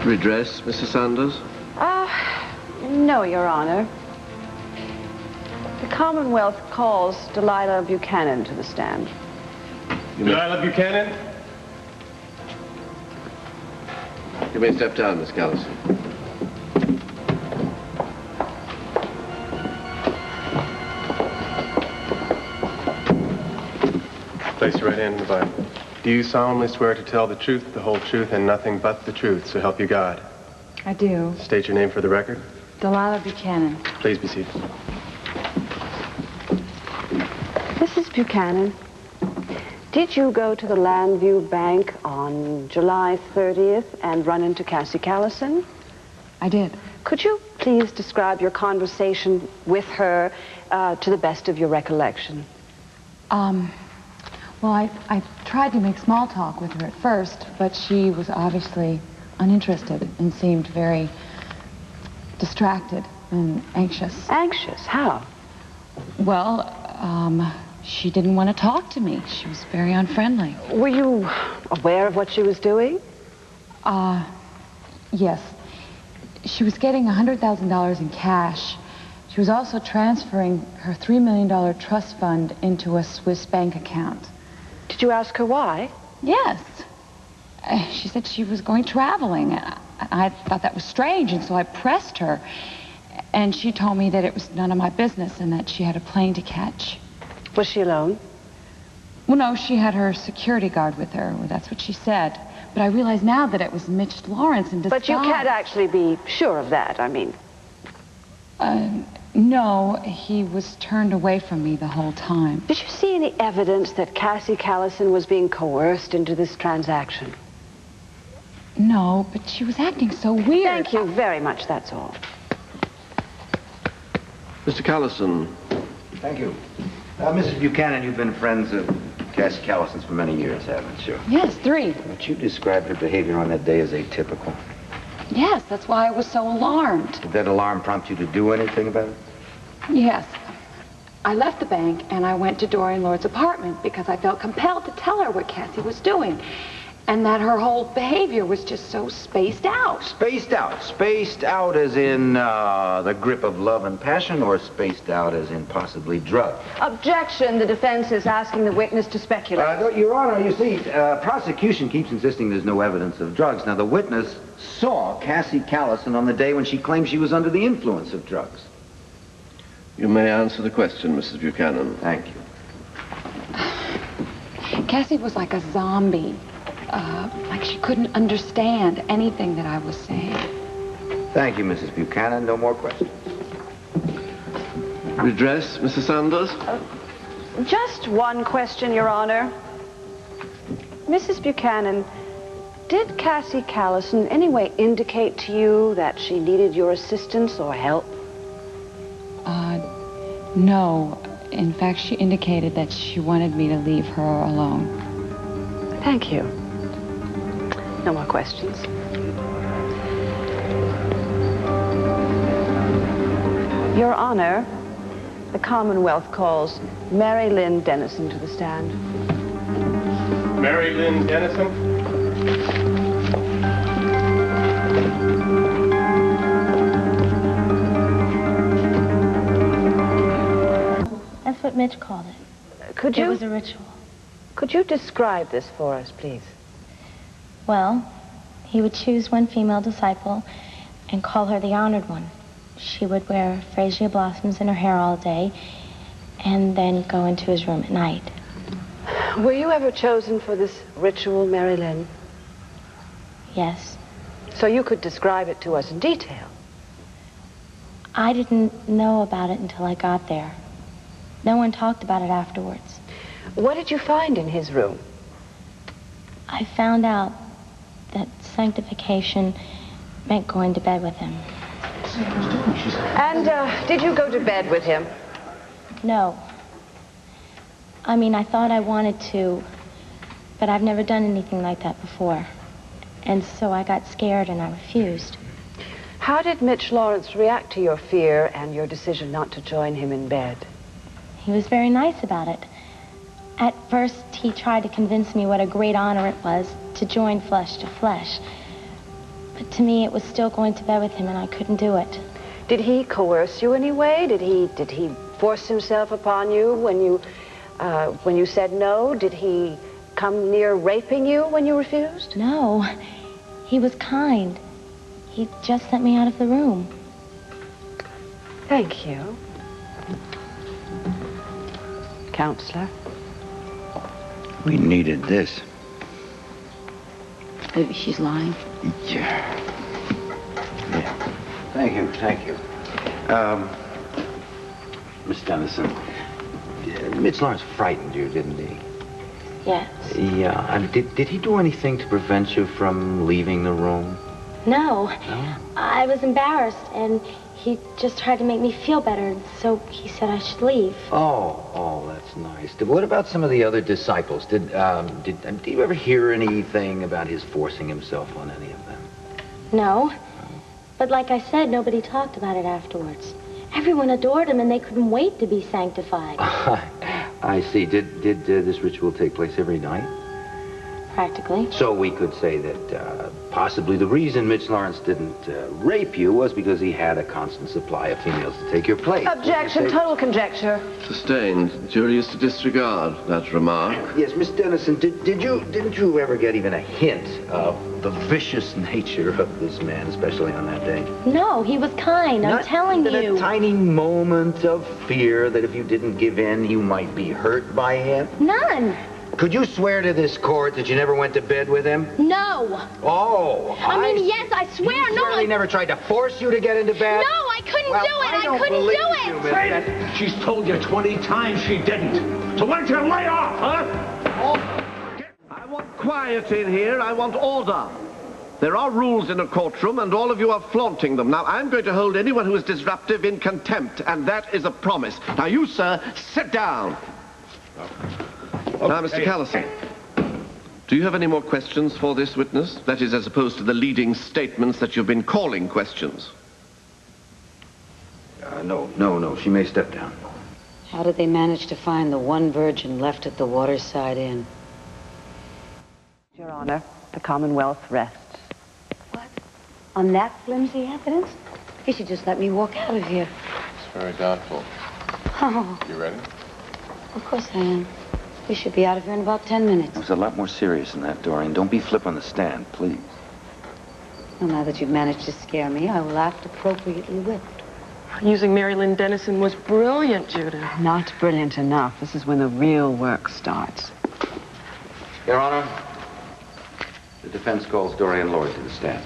Redress, Mrs. Sanders? No, Your Honor. The Commonwealth calls Delilah Buchanan to the stand. Delilah Buchanan? You may step down, Miss Callison. Place your right hand in the Bible. Do you solemnly swear to tell the truth, the whole truth, and nothing but the truth, so help you God? I do. State your name for the record. Delilah Buchanan. Please be seated. Mrs. Buchanan, did you go to the Landview Bank on July 30th and run into Cassie Callison? I did. Could you please describe your conversation with her to the best of your recollection? Well, I tried to make small talk with her at first, but she was obviously uninterested and seemed very distracted and anxious. Anxious? How? Well, she didn't want to talk to me. She was very unfriendly. Were you aware of what she was doing? Yes. She was getting $100,000 in cash. She was also transferring her $3 million trust fund into a Swiss bank account. Did you ask her why? Yes. She said she was going traveling. I thought that was strange, and so I pressed her. And she told me that it was none of my business and that she had a plane to catch. Was she alone? Well, no, she had her security guard with her. Well, that's what she said. But I realize now that it was Mitch Laurence in disguise. But you can't actually be sure of that, I mean. No, he was turned away from me the whole time. Did you see any evidence that Cassie Callison was being coerced into this transaction? No, but she was acting so weird. Thank you very much, that's all. Mr. Callison. Thank you. Mrs. Buchanan, you've been friends of Cassie Callison's for many years, haven't you? Yes, 3. But you described her behavior on that day as atypical. Yes, that's why I was so alarmed. Did that alarm prompt you to do anything about it? Yes. I left the bank and I went to Dorian Lord's apartment because I felt compelled to tell her what Cassie was doing. And that her whole behavior was just so spaced out. Spaced out? Spaced out as in the grip of love and passion, or spaced out as in possibly drugs? Objection. The defense is asking the witness to speculate. Your Honor, you see, prosecution keeps insisting there's no evidence of drugs. Now, the witness saw Cassie Callison on the day when she claimed she was under the influence of drugs. You may answer the question, Mrs. Buchanan. Thank you. Cassie was like a zombie. Like she couldn't understand anything that I was saying. Thank you, Mrs. Buchanan. No more questions. Redress, Mrs. Sanders? Just one question, Your Honor. Mrs. Buchanan, did Cassie Callison in any way indicate to you that she needed your assistance or help? No. In fact, she indicated that she wanted me to leave her alone. Thank you. No more questions. Your Honor, the Commonwealth calls Mary Lynn Dennison to the stand. Mary Lynn Dennison? That's what Mitch called it. It was a ritual. Could you describe this for us, please? Well, he would choose one female disciple and call her the honored one. She would wear freesia blossoms in her hair all day and then go into his room at night. Were you ever chosen for this ritual, Mary Lynn? Yes. So you could describe it to us in detail. I didn't know about it until I got there. No one talked about it afterwards. What did you find in his room? I found out that sanctification meant going to bed with him. And did you go to bed with him? No. I mean, I thought I wanted to, but I've never done anything like that before. And so I got scared and I refused. How did Mitch Laurence react to your fear and your decision not to join him in bed? He was very nice about it. At first, he tried to convince me what a great honor it was to join flesh to flesh. But to me, it was still going to bed with him, and I couldn't do it. Did he coerce you anyway? Did he force himself upon you when you said no? Did he come near raping you when you refused? No, he was kind. He just sent me out of the room. Thank you. Counselor? We needed this. Maybe she's lying. Yeah. Thank you, thank you. Miss Dennison, Mitch Laurence frightened you, didn't he? Yes. Yeah. And did he do anything to prevent you from leaving the room? No. No? I was embarrassed, and he just tried to make me feel better, so he said I should leave. Oh, that's nice. What about some of the other disciples? Did you ever hear anything about his forcing himself on any of them? No. But like I said, nobody talked about it afterwards. Everyone adored him, and they couldn't wait to be sanctified. I see. Did this ritual take place every night? Practically. So we could say that possibly the reason Mitch Laurence didn't rape you was because he had a constant supply of females to take your place. Objection, total conjecture. Sustained. Jury is to disregard that remark. Yes, Miss Dennison, didn't you ever get even a hint of the vicious nature of this man, especially on that day? No, he was kind. I'm telling Not you. even a tiny moment of fear that if you didn't give in, you might be hurt by him? None. Could you swear to this court that you never went to bed with him? No. Oh, I mean, yes, I swear. He No, certainly never tried to force you to get into bed? No, I couldn't Well, do it. I don't couldn't believe do it. you, Miss Dennison. She's told you 20 times she didn't. So why don't you lay off, huh? I want quiet in here. I want order. There are rules in a courtroom, and all of you are flaunting them. Now, I'm going to hold anyone who is disruptive in contempt, and that is a promise. Now, you, sir, sit down. Now, Mr. Callison, do you have any more questions for this witness? That is, as opposed to the leading statements that you've been calling questions. No. She may step down. How did they manage to find the one virgin left at the Waterside Inn? Your Honor, the Commonwealth rests. What? On that flimsy evidence? You should just let me walk out of here. It's very doubtful. Oh, You ready? of course I am. We should be out of here in about 10 minutes. It was a lot more serious than that, Dorian. Don't be flip on the stand, please. Well, now that you've managed to scare me, I will act appropriately whipped. Using Mary Lynn Dennison was brilliant, Judith. Not brilliant enough. This is when the real work starts. Your Honor, the defense calls Dorian Lloyd to the stand.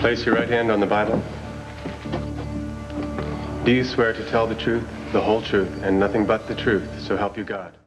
Place your right hand on the Bible. Do you swear to tell the truth, the whole truth, and nothing but the truth, so help you God?